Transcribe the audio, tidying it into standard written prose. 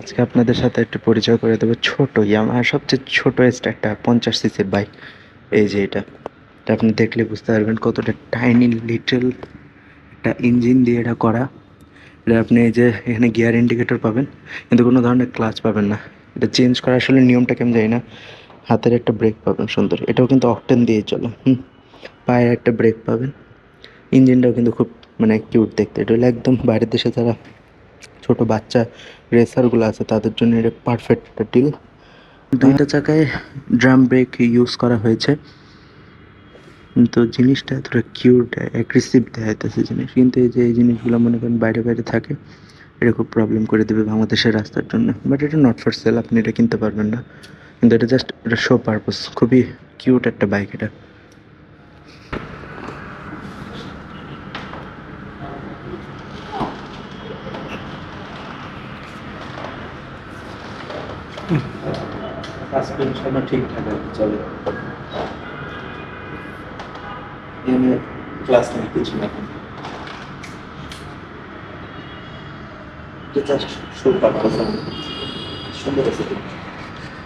আজকে আপনাদের সাথে একটু পরিচয় করে দেবো ছোট ইয়ামাহার সবচেয়ে ছোট্ট একটা 50 সিসির বাইক। এই যে এটা আপনি দেখলে বুঝতে পারবেন কতটা টাইনি লিটল একটা ইঞ্জিন দিয়ে এটা করা। এটা আপনি এই যে এখানে গিয়ার ইন্ডিকেটর পাবেন, কিন্তু কোনো ধরনের ক্লাচ পাবেন না। এটা চেঞ্জ করা আসলে নিয়মটা কেমন জানি না। হাতের একটা ব্রেক পাবেন সুন্দর, এটাও কিন্তু অকটেন দিয়ে চলে। পায়ের একটা ব্রেক পাবেন। ইঞ্জিনটাও কিন্তু খুব মানে কিউট দেখতে। এটা হলো একদম বাইরের দেশে যারা ছোট বাচ্চা রেসারগুলো আছে তাদের জন্য এটা পারফেক্ট একটা ডিল। দুইটা চাকায় ড্রাম ব্রেক ইউজ করা হয়েছে, কিন্তু জিনিসটা এতটা কিউট অ্যাগ্রেসিভ দেখাইতেছে জিনিস, কিন্তু এই যে এই জিনিসগুলো মনে করেন বাইরে বাইরে থাকে, এটা খুব প্রবলেম করে দেবে বাংলাদেশের রাস্তার জন্য। বাট এটা নট ফর সেল, আপনি এটা কিনতে পারবেন না, কিন্তু এটা জাস্ট এটা শো পারপাস। খুবই কিউট একটা বাইক এটা। সাসপেনশনও ঠিকঠাক আছে, চলে। এখানে ক্লাস নেই, কিছু না, জাস্ট শো পারপাস। সুন্দর আছে।